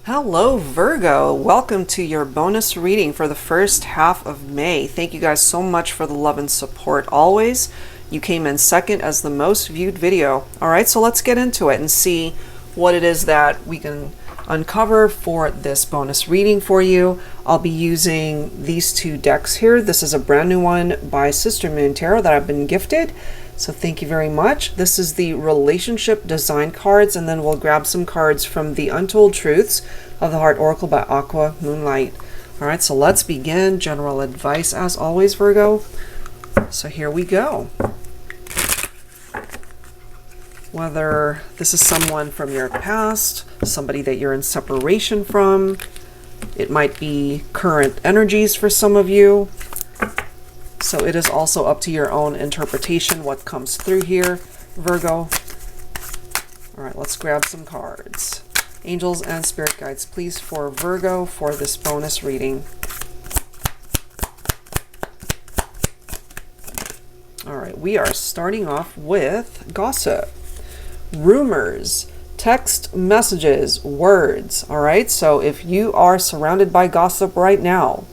Hello Virgo, welcome to your bonus reading for the first half of May. Thank you guys so much for the love and support always. You came in second as the most viewed video. Alright, so let's get into it and see what it is that we can uncover for this bonus reading for you. I'll be using these two decks here. This is a brand new one by Sister Moon Tarot that I've been gifted. So thank you very much. This is the relationship design cards, and then we'll grab some cards from the Untold Truths of the Heart Oracle by Aqua Moonlight. All right, so let's begin. General advice as always, Virgo. So here we go. Whether this is someone from your past, somebody that you're in separation from, it might be current energies for some of you. So it is also up to your own interpretation what comes through here, Virgo. All right, let's grab some cards. Angels and spirit guides, please, for Virgo for this bonus reading. All right, we are starting off with gossip, rumors, text messages, words. All right, so if you are surrounded by gossip right now,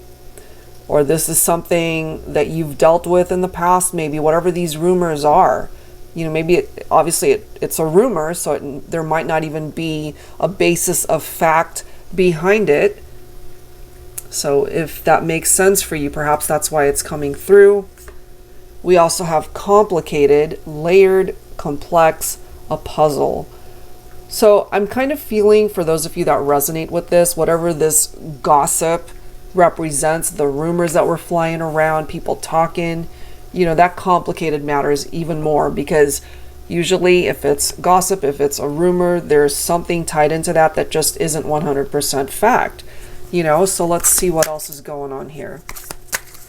or this is something that you've dealt with in the past, maybe whatever these rumors are, you know, maybe it's a rumor, so there might not even be a basis of fact behind it. So if that makes sense for you, perhaps that's why it's coming through. We also have complicated, layered, complex, a puzzle. So I'm kind of feeling, for those of you that resonate with this, whatever this gossip represents, the rumors that were flying around, people talking, you know, that complicated matters even more, because usually if it's gossip, if it's a rumor, there's something tied into that that just isn't 100% fact, you know. So let's see what else is going on here.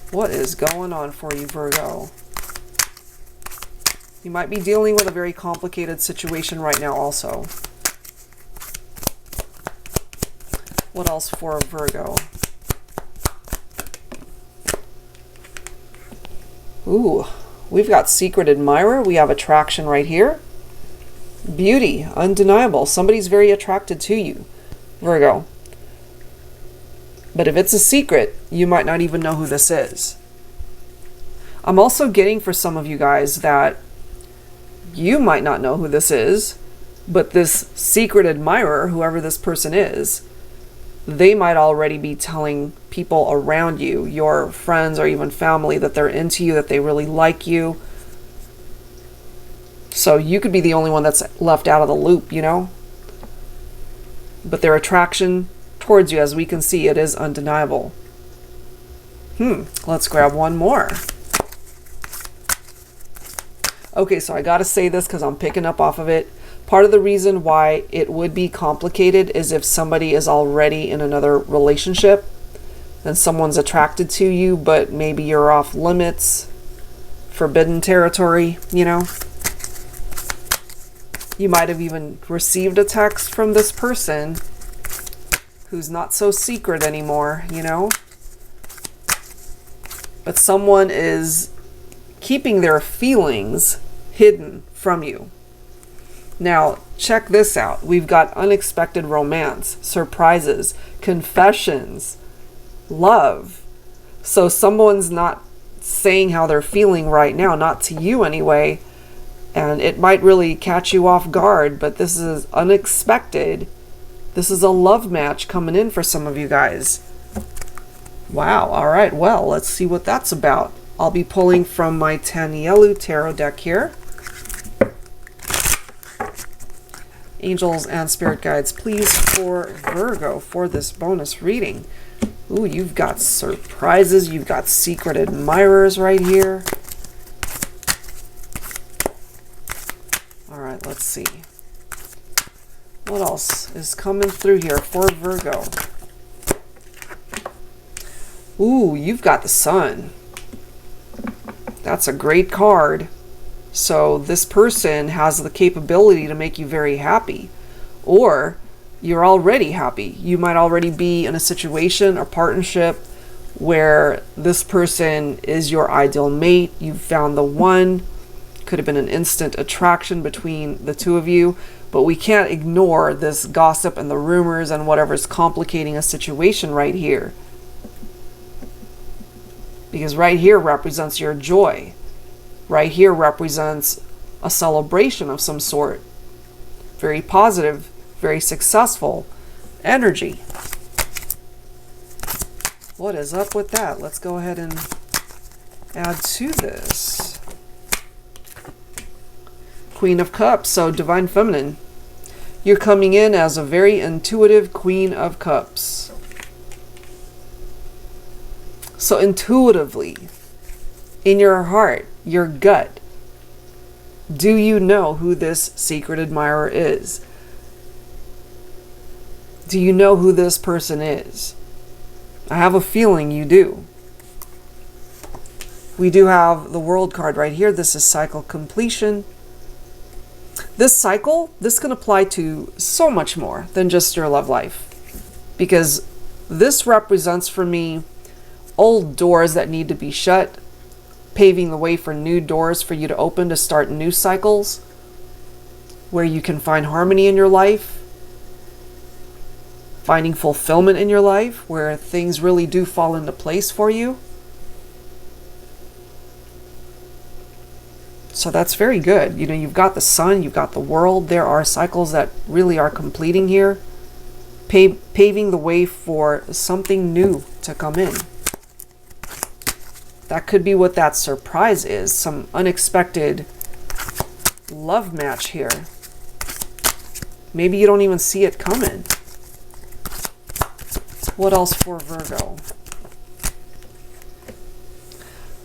What is going on for you, Virgo? You might be dealing with a very complicated situation right now also. What else for Virgo? Ooh, we've got secret admirer. We have attraction right here. Beauty, undeniable. Somebody's very attracted to you, Virgo. But if it's a secret, you might not even know who this is. I'm also getting for some of you guys that you might not know who this is, but this secret admirer, whoever this person is, they might already be telling people around you, your friends or even family, that they're into you, that they really like you. So you could be the only one that's left out of the loop, you know? But their attraction towards you, as we can see, it is undeniable. Let's grab one more. Okay, so I gotta say this because I'm picking up off of it. Part of the reason why it would be complicated is if somebody is already in another relationship and someone's attracted to you, but maybe you're off limits, forbidden territory, you know. You might have even received a text from this person who's not so secret anymore, you know. But someone is keeping their feelings hidden from you. Now, check this out. We've got unexpected romance, surprises, confessions, love. So someone's not saying how they're feeling right now, not to you anyway, and it might really catch you off guard, but this is unexpected. This is a love match coming in for some of you guys. Wow, all right, well, let's see what that's about. I'll be pulling from my TANIELU tarot deck here. Angels and spirit guides, please, for Virgo for this bonus reading. Ooh, you've got surprises. You've got secret admirers right here. All right, let's see. What else is coming through here for Virgo? Ooh, you've got the Sun. That's a great card. So this person has the capability to make you very happy, or you're already happy. You might already be in a situation or partnership where this person is your ideal mate. You've found the one, Could have been an instant attraction between the two of you, but we can't ignore this gossip and the rumors and whatever's complicating a situation right here. Because right here represents your joy. Right here represents a celebration of some sort. Very positive, very successful energy. What is up with that? Let's go ahead and add to this. Queen of Cups, so Divine Feminine. You're coming in as a very intuitive Queen of Cups. So intuitively, in your heart, your gut, do you know who this secret admirer is? Do you know who this person is? I have a feeling you do. We do have the World card right here. This is cycle completion. This cycle, this can apply to so much more than just your love life. Because this represents for me old doors that need to be shut, paving the way for new doors for you to open to start new cycles where you can find harmony in your life, finding fulfillment in your life, where things really do fall into place for you. So that's very good. You know, you've got the sun, you've got the world. There are cycles that really are completing here, paving the way for something new to come in. That could be what that surprise is, some unexpected love match here. Maybe you don't even see it coming. What else for Virgo?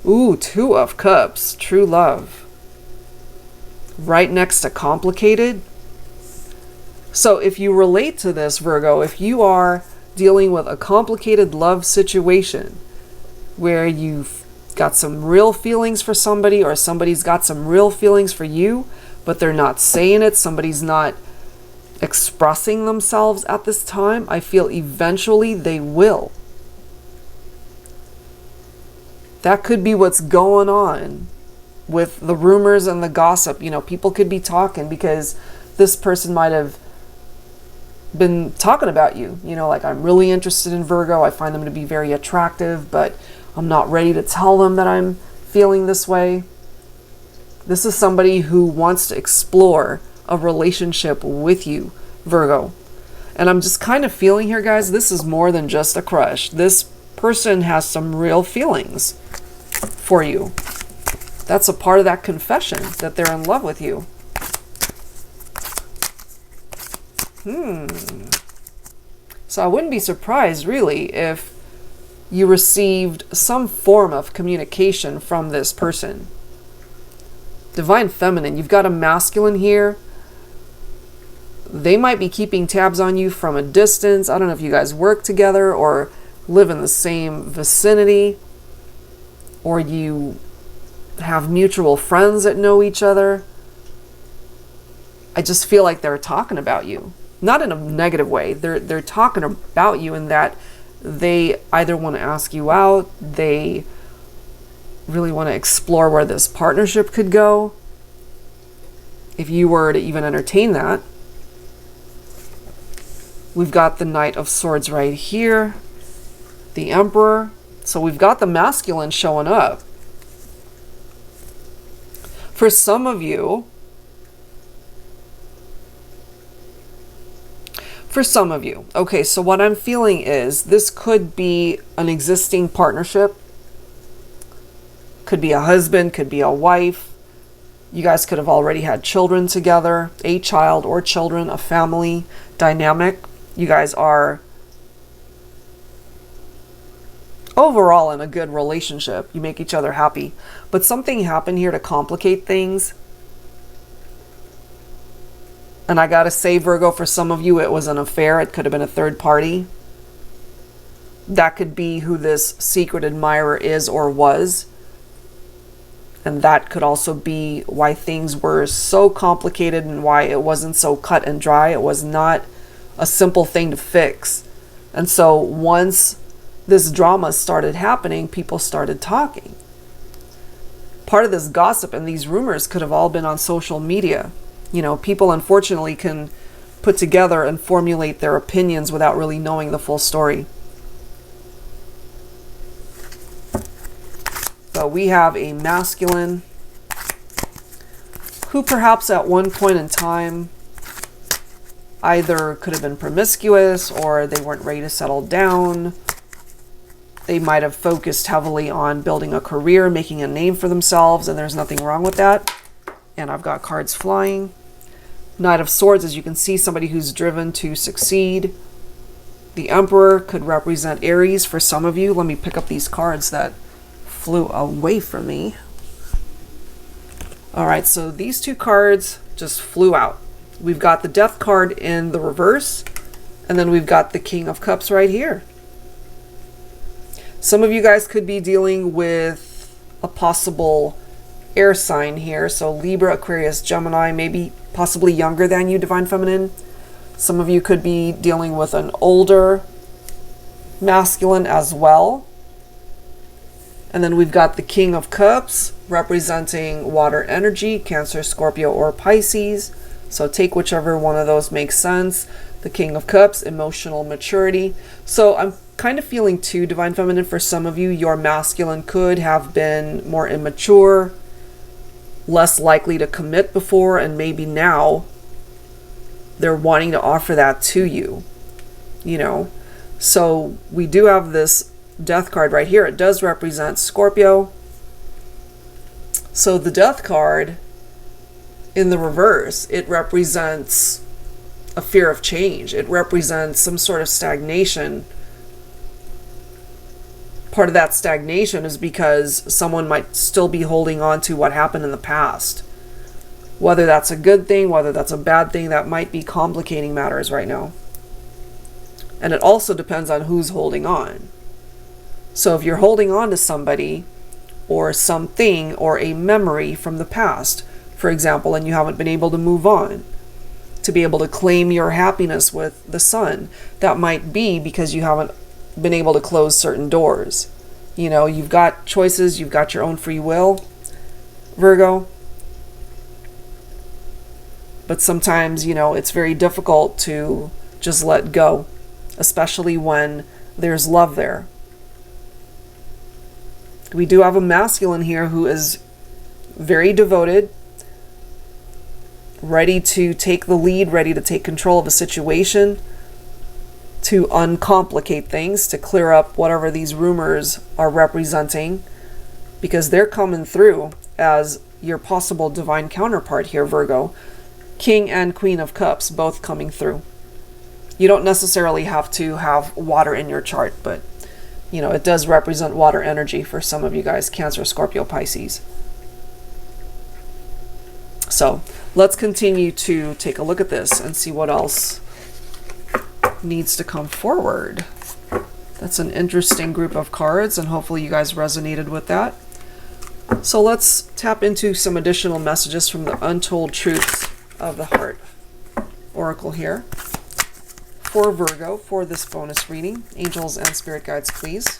Ooh, Two of Cups, true love. Right next to complicated. So if you relate to this, Virgo, if you are dealing with a complicated love situation where you've got some real feelings for somebody, or somebody's got some real feelings for you, but they're not saying it, somebody's not expressing themselves at this time, I feel eventually they will. That could be what's going on with the rumors and the gossip. You know, people could be talking because this person might have been talking about you. You know, like, I'm really interested in Virgo. I find them to be very attractive, but I'm not ready to tell them that I'm feeling this way. This is somebody who wants to explore a relationship with you, Virgo. And I'm just kind of feeling here, guys, this is more than just a crush. This person has some real feelings for you. That's a part of that confession, that they're in love with you. So I wouldn't be surprised, really, if you received some form of communication from this person. Divine Feminine, you've got a masculine here. They might be keeping tabs on you from a distance. I don't know if you guys work together or live in the same vicinity, or you have mutual friends that know each other. I just feel like they're talking about you. Not in a negative way. They're talking about you in that they either want to ask you out, they really want to explore where this partnership could go, if you were to even entertain that. We've got the Knight of Swords right here, the Emperor. So we've got the masculine showing up. For some of you, okay, so what I'm feeling is this could be an existing partnership. Could be a husband, could be a wife. You guys could have already had children together, a child or children, a family dynamic. You guys are overall in a good relationship. You make each other happy. But something happened here to complicate things. And I gotta say, Virgo, for some of you, it was an affair. It could have been a third party. That could be who this secret admirer is or was. And that could also be why things were so complicated and why it wasn't so cut and dry. It was not a simple thing to fix. And so once this drama started happening, people started talking. part of this gossip and these rumors could have all been on social media. You know, people unfortunately can put together and formulate their opinions without really knowing the full story. So we have a masculine who perhaps at one point in time either could have been promiscuous or they weren't ready to settle down. They might have focused heavily on building a career, making a name for themselves, and there's nothing wrong with that. And I've got cards flying. Knight of Swords, as you can see, somebody who's driven to succeed. The Emperor could represent Aries for some of you. Let me pick up these cards that flew away from me. All right, so these two cards just flew out. We've got the Death card in the reverse, and then we've got the King of Cups right here. Some of you guys could be dealing with a possible air sign here. So Libra, Aquarius, Gemini, maybe possibly younger than you, Divine Feminine. Some of you could be dealing with an older masculine as well. And then we've got the King of Cups representing water energy, Cancer, Scorpio, or Pisces. So take whichever one of those makes sense. The King of Cups, emotional maturity. So I'm kind of feeling too, Divine Feminine, for some of you, your masculine could have been more immature, less likely to commit before, and maybe now they're wanting to offer that to you, you know. So we do have this Death card right here. It does represent Scorpio. So the Death card in the reverse, it represents a fear of change. It represents some sort of stagnation. Part of that stagnation is because someone might still be holding on to what happened in the past. Whether that's a good thing, whether that's a bad thing, that might be complicating matters right now. And it also depends on who's holding on. So if you're holding on to somebody or something or a memory from the past, for example, and you haven't been able to move on, to be able to claim your happiness with the sun, that might be because you haven't been able to close certain doors. You know, you've got choices, you've got your own free will, Virgo. But sometimes, you know, it's very difficult to just let go, especially when there's love there. We do have a masculine here who is very devoted, ready to take the lead, ready to take control of a situation, to uncomplicate things, to clear up whatever these rumors are representing, because they're coming through as your possible divine counterpart here, Virgo. King and Queen of Cups, both coming through. You don't necessarily have to have water in your chart, but you know, it does represent water energy for some of you guys, Cancer, Scorpio, Pisces. So let's continue to take a look at this and see what else needs to come forward. That's an interesting group of cards, and hopefully you guys resonated with that. So let's tap into some additional messages from the Untold Truths of the Heart Oracle here for Virgo for this bonus reading. Angels and spirit guides, please.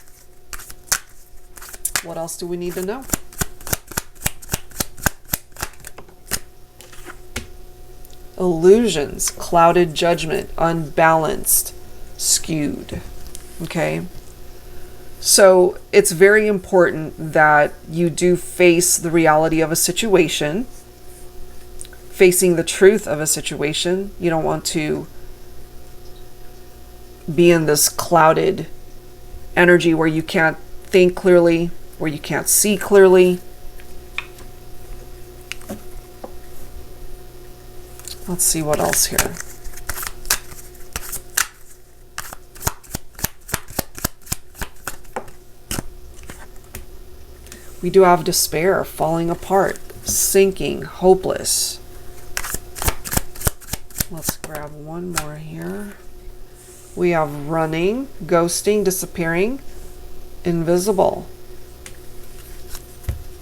What else do we need to know? Illusions, clouded judgment, unbalanced, skewed. Okay? So it's very important that you do face the reality of a situation, facing the truth of a situation. You don't want to be in this clouded energy where you can't think clearly, where you can't see clearly. Let's see what else here. We do have despair, falling apart, sinking, hopeless. Let's grab one more here. We have running, ghosting, disappearing, invisible.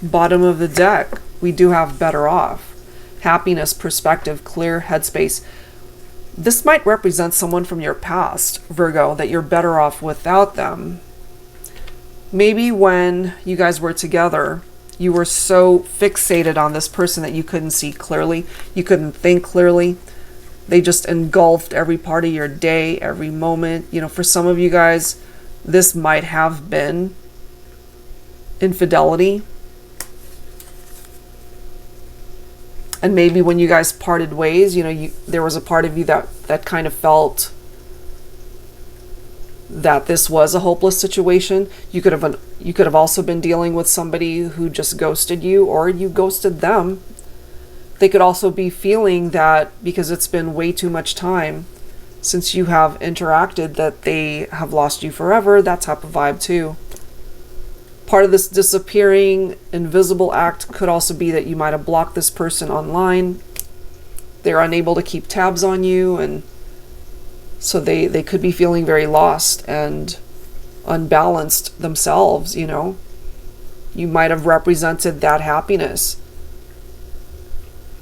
Bottom of the deck, we do have better off. Happiness, perspective, clear headspace. This might represent someone from your past, Virgo, that you're better off without them. Maybe when you guys were together You were so fixated on this person that you couldn't see clearly. You couldn't think clearly. They just engulfed every part of your day, every moment. You know, for some of you guys, this might have been infidelity. And maybe when you guys parted ways, you know, there was a part of you that kind of felt that this was a hopeless situation. You could have also been dealing with somebody who just ghosted you, or you ghosted them. They could also be feeling that because it's been way too much time since you have interacted, that they have lost you forever. That type of vibe too. Part of this disappearing invisible act could also be that you might have blocked this person online. They're unable to keep tabs on you, and so they could be feeling very lost and unbalanced themselves, you know. You might have represented that happiness.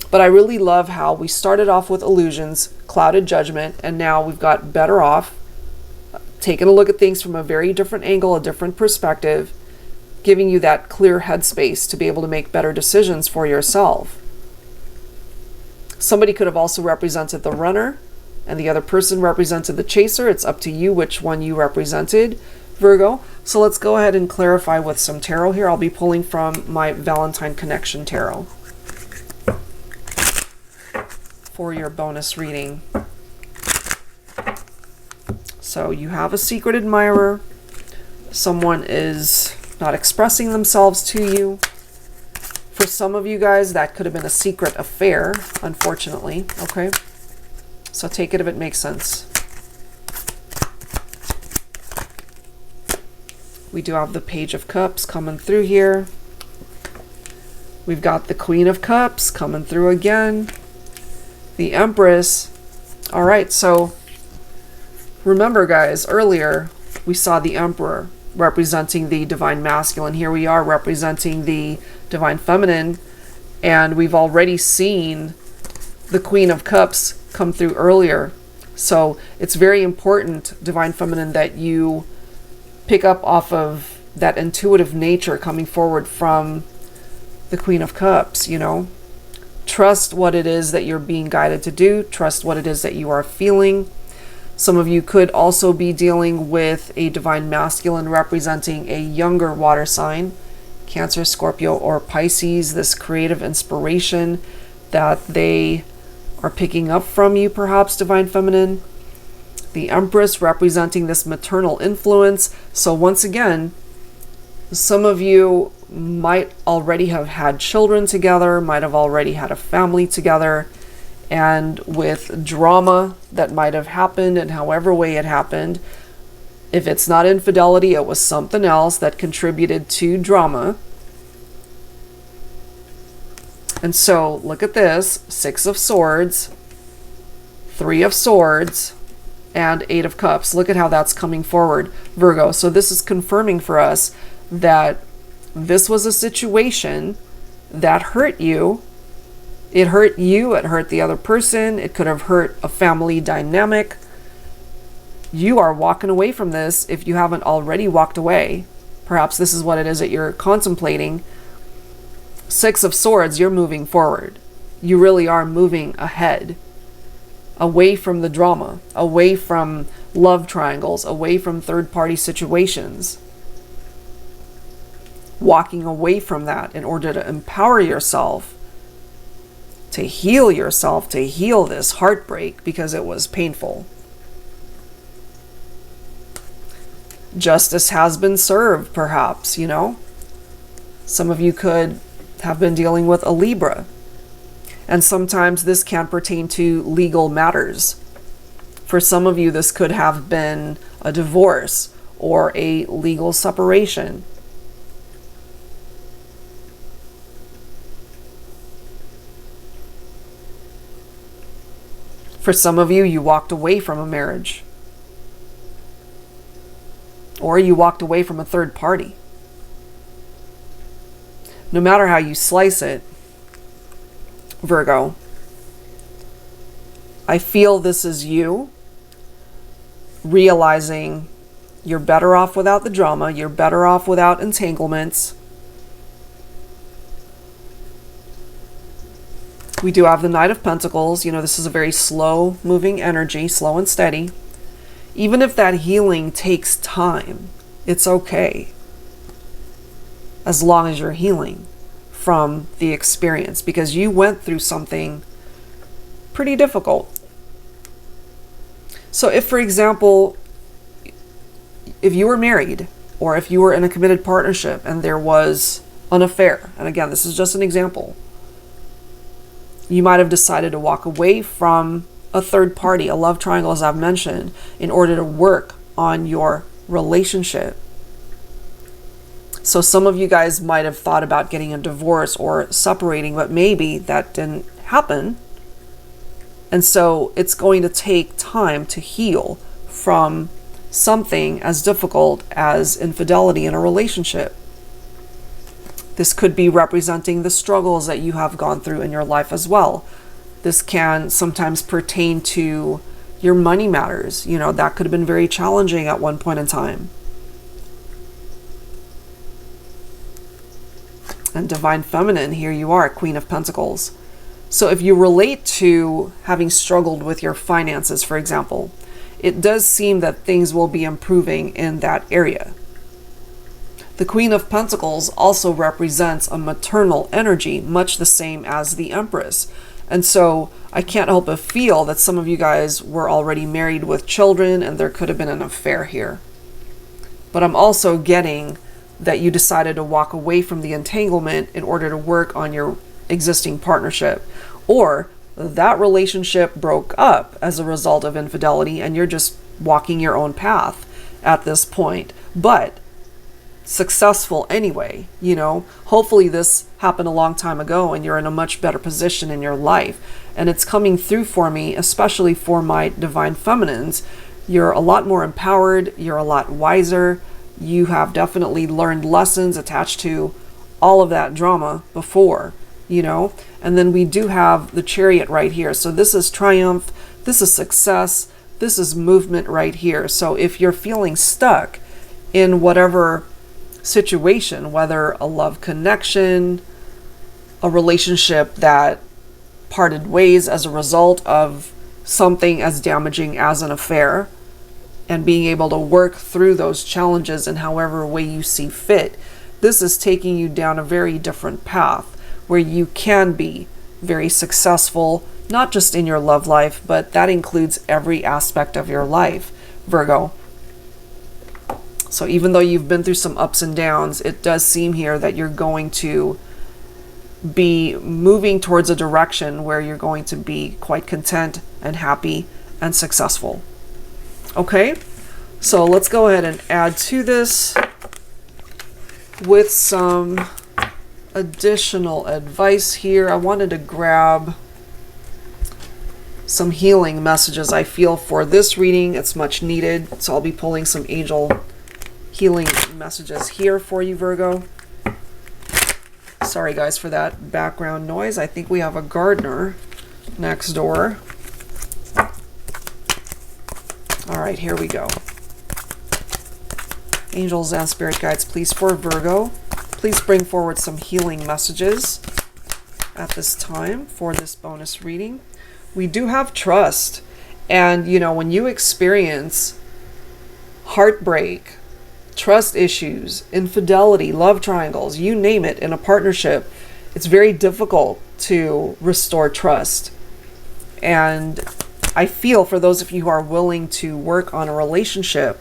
But I really love how we started off with illusions, clouded judgment, and now we've got better off, taking a look at things from a very different angle, a different perspective, giving you that clear headspace to be able to make better decisions for yourself. Somebody could have also represented the runner, and the other person represented the chaser. It's up to you which one you represented, Virgo. So let's go ahead and clarify with some tarot here. I'll be pulling from my Valentine Connection Tarot for your bonus reading. So you have a secret admirer. Someone is not expressing themselves to you. For some of you guys, that could have been a secret affair, unfortunately. Okay, so take it if it makes sense. We do have the Page of Cups coming through here. We've got the Queen of Cups coming through again. The Empress. All right, so remember, guys, earlier we saw the Emperor representing the Divine Masculine. Here we are representing the Divine Feminine, and we've already seen the Queen of Cups come through earlier. So it's very important, Divine Feminine, that you pick up off of that intuitive nature coming forward from the Queen of Cups, you know. Trust what it is that you're being guided to do. Trust what it is that you are feeling. Some of you could also be dealing with a Divine Masculine representing a younger water sign, Cancer, Scorpio, or Pisces. This creative inspiration that they are picking up from you, perhaps, Divine Feminine. The Empress representing this maternal influence. So once again, some of you might already have had children together, might have already had a family together, and with drama that might have happened in however way it happened, if it's not infidelity, it was something else that contributed to drama. And so look at this: Six of Swords, Three of Swords, and Eight of Cups. Look at how that's coming forward, Virgo. So this is confirming for us that this was a situation that hurt you. It hurt you, it hurt the other person, it could have hurt a family dynamic. You are walking away from this if you haven't already walked away. Perhaps this is what it is that you're contemplating. Six of Swords, you're moving forward. You really are moving ahead. Away from the drama, away from love triangles, away from third-party situations. Walking away from that in order to empower yourself, to heal yourself, to heal this heartbreak because it was painful. Justice has been served, perhaps, you know. Some of you could have been dealing with a Libra. And sometimes this can pertain to legal matters. For some of you, this could have been a divorce or a legal separation. For some of you, you walked away from a marriage. Or you walked away from a third party. No matter how you slice it, Virgo, I feel this is you realizing you're better off without the drama, you're better off without entanglements. We do have the Knight of Pentacles. You know, this is a very slow moving energy, slow and steady. Even if that healing takes time, it's okay. As long as you're healing from the experience, because you went through something pretty difficult. So if, for example, if you were married or if you were in a committed partnership and there was an affair, and again, this is just an example, you might have decided to walk away from a third party, a love triangle, as I've mentioned, in order to work on your relationship. So some of you guys might have thought about getting a divorce or separating, but maybe that didn't happen. And so it's going to take time to heal from something as difficult as infidelity in a relationship. This could be representing the struggles that you have gone through in your life as well. This can sometimes pertain to your money matters. You know, that could have been very challenging at one point in time. And Divine Feminine, here you are, Queen of Pentacles. So if you relate to having struggled with your finances, for example, it does seem that things will be improving in that area. The Queen of Pentacles also represents a maternal energy, much the same as the Empress. And so I can't help but feel that some of you guys were already married with children and there could have been an affair here. But I'm also getting that you decided to walk away from the entanglement in order to work on your existing partnership, or that relationship broke up as a result of infidelity and you're just walking your own path at this point, but successful anyway. You know, hopefully this happened a long time ago and you're in a much better position in your life, and it's coming through for me, especially for my Divine Feminines. You're a lot more empowered, you're a lot wiser. You have definitely learned lessons attached to all of that drama before, you know. And then we do have the Chariot right here. So this is triumph, this is success, this is movement right here. So if you're feeling stuck in whatever situation, whether a love connection, a relationship that parted ways as a result of something as damaging as an affair, and being able to work through those challenges in however way you see fit, this is taking you down a very different path where you can be very successful, not just in your love life, but that includes every aspect of your life, Virgo. So even though you've been through some ups and downs, it does seem here that you're going to be moving towards a direction where you're going to be quite content and happy and successful. Okay, so let's go ahead and add to this with some additional advice here. I wanted to grab some healing messages I feel for this reading. It's much needed, so I'll be pulling some angel healing messages here for you, Virgo. Sorry guys for that background noise. I think we have a gardener next door. All right, here we go. Angels and spirit guides, please, for Virgo, please bring forward some healing messages at this time for this bonus reading. We do have trust. And, you know, when you experience heartbreak, trust issues, infidelity, love triangles, you name it, in a partnership, it's very difficult to restore trust. And I feel for those of you who are willing to work on a relationship,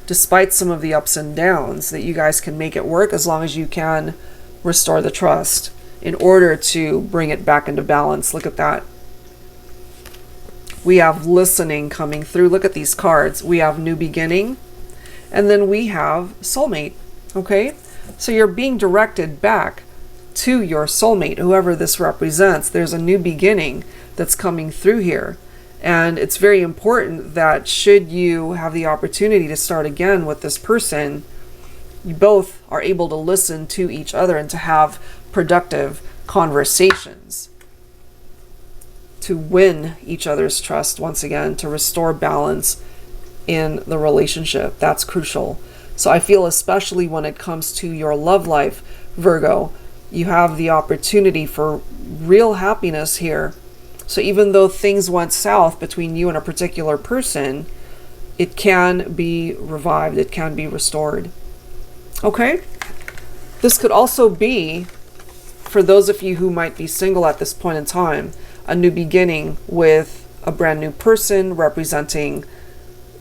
despite some of the ups and downs, that you guys can make it work as long as you can restore the trust in order to bring it back into balance. Look at that. We have listening coming through. Look at these cards. We have new beginning, and then we have soulmate. Okay, so you're being directed back to your soulmate, whoever this represents. There's a new beginning that's coming through here. And it's very important that should you have the opportunity to start again with this person, you both are able to listen to each other and to have productive conversations to win each other's trust once again, to restore balance in the relationship. That's crucial. So I feel especially when it comes to your love life, Virgo, you have the opportunity for real happiness here. So even though things went south between you and a particular person, it can be revived, it can be restored. Okay? This could also be, for those of you who might be single at this point in time, a new beginning with a brand new person representing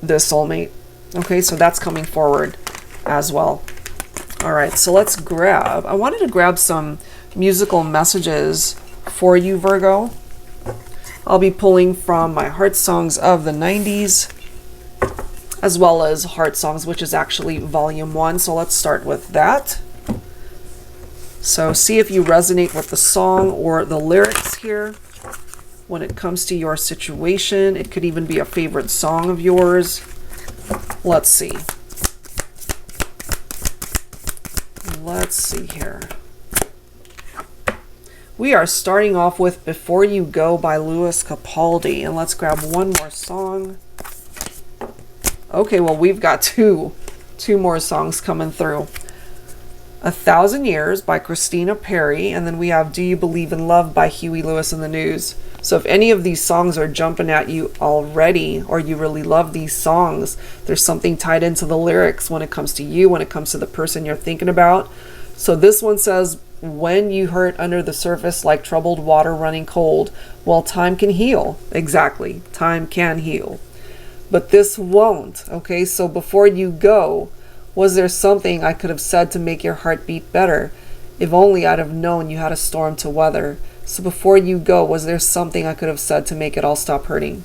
the soulmate. Okay, so that's coming forward as well. All right, so I wanted to grab some musical messages for you, Virgo. I'll be pulling from my Heart Songs of the 90s, as well as Heart Songs, which is actually volume 1. So let's start with that. So see if you resonate with the song or the lyrics here when it comes to your situation. It could even be a favorite song of yours. Let's see. Let's see here. We are starting off with Before You Go by Lewis Capaldi. And let's grab one more song. Okay, well, we've got two more songs coming through. 1,000 Years by Christina Perri, and then we have Do You Believe in Love by Huey Lewis and the News. So if any of these songs are jumping at you already, or you really love these songs, there's something tied into the lyrics when it comes to you, when it comes to the person you're thinking about. So this one says, when you hurt under the surface like troubled water running cold, well, time can heal. Exactly, time can heal. But this won't, okay? So before you go, was there something I could have said to make your heart beat better? If only I'd have known you had a storm to weather. So before you go, was there something I could have said to make it all stop hurting?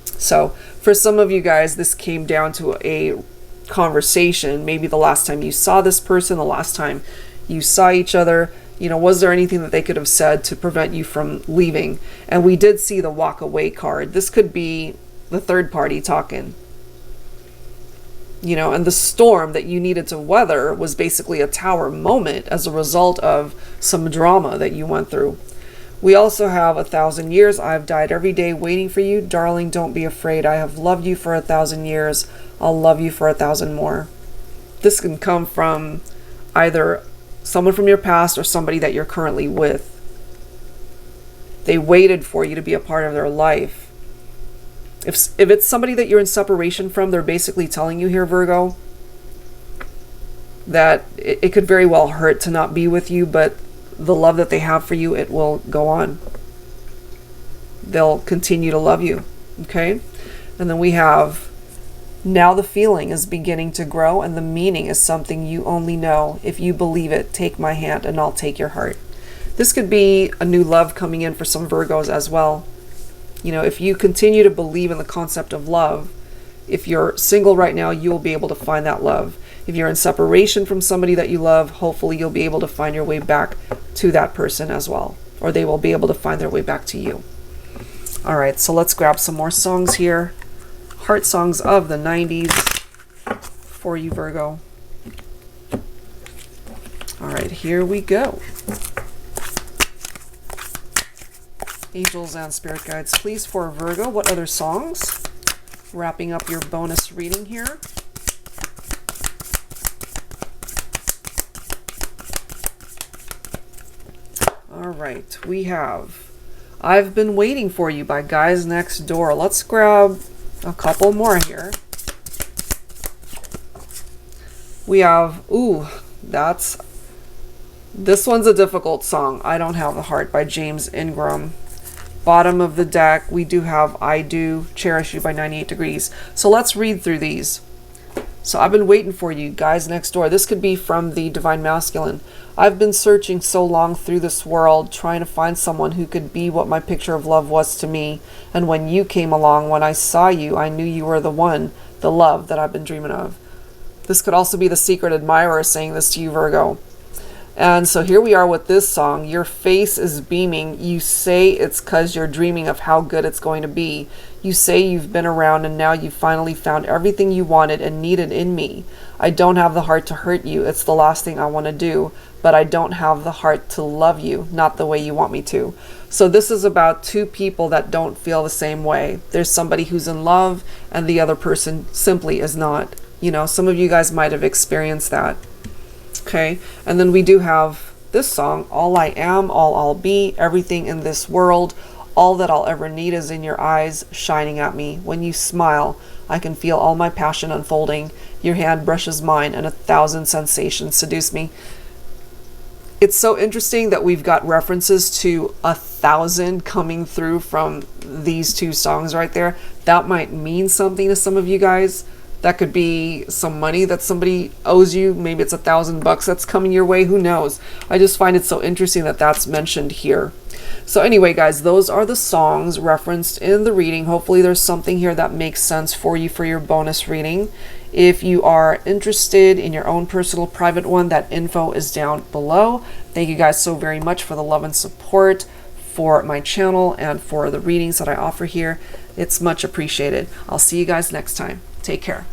So for some of you guys, this came down to a conversation. Maybe the last time you saw this person, the last time you saw each other, was there anything that they could have said to prevent you from leaving? And we did see the walk away card. This could be the third party talking. And the storm that you needed to weather was basically a tower moment as a result of some drama that you went through. We also have 1,000 years. I've died every day waiting for you. Darling, don't be afraid. I have loved you for 1,000 years. I'll love you for 1,000 more. This can come from either someone from your past or somebody that you're currently with. They waited for you to be a part of their life. If it's somebody that you're in separation from, they're basically telling you here, Virgo, that it could very well hurt to not be with you, but the love that they have for you, it will go on. They'll continue to love you, okay? And then we have, now the feeling is beginning to grow, and the meaning is something you only know. If you believe it, take my hand, and I'll take your heart. This could be a new love coming in for some Virgos as well. If you continue to believe in the concept of love, if you're single right now, you'll be able to find that love. If you're in separation from somebody that you love, hopefully you'll be able to find your way back to that person as well. Or they will be able to find their way back to you. All right, so let's grab some more songs here. Heart Songs of the 90s for you, Virgo. All right, here we go. Angels and spirit guides, please, for Virgo. What other songs? Wrapping up your bonus reading here. All right, we have I've Been Waiting for You by Guys Next Door. Let's grab a couple more here. We have, this one's a difficult song. I Don't Have the Heart by James Ingram. Bottom of the deck, we do have I Do Cherish You by 98 Degrees. So let's read through these. So I've been waiting for you, Guys Next Door. This could be from the Divine Masculine. I've been searching so long through this world, trying to find someone who could be what my picture of love was to me. And when you came along, when I saw you, I knew you were the one, the love that I've been dreaming of. This could also be the secret admirer saying this to you, Virgo. And so here we are with this song. Your face is beaming. You say it's because you're dreaming of how good it's going to be. You say you've been around and now you've finally found everything you wanted and needed in me. I don't have the heart to hurt you. It's the last thing I want to do. But I don't have the heart to love you, not the way you want me to. So this is about two people that don't feel the same way. There's somebody who's in love and the other person simply is not. Some of you guys might have experienced that. Okay, and then we do have this song, all I am, all I'll be, everything in this world, all that I'll ever need is in your eyes shining at me. When you smile, I can feel all my passion unfolding. Your hand brushes mine and 1,000 sensations seduce me. It's so interesting that we've got references to 1,000 coming through from these two songs right there. That might mean something to some of you guys. That could be some money that somebody owes you. Maybe it's $1,000 that's coming your way. Who knows? I just find it so interesting that that's mentioned here. So anyway, guys, those are the songs referenced in the reading. Hopefully there's something here that makes sense for you for your bonus reading. If you are interested in your own personal private one, that info is down below. Thank you guys so very much for the love and support for my channel and for the readings that I offer here. It's much appreciated. I'll see you guys next time. Take care.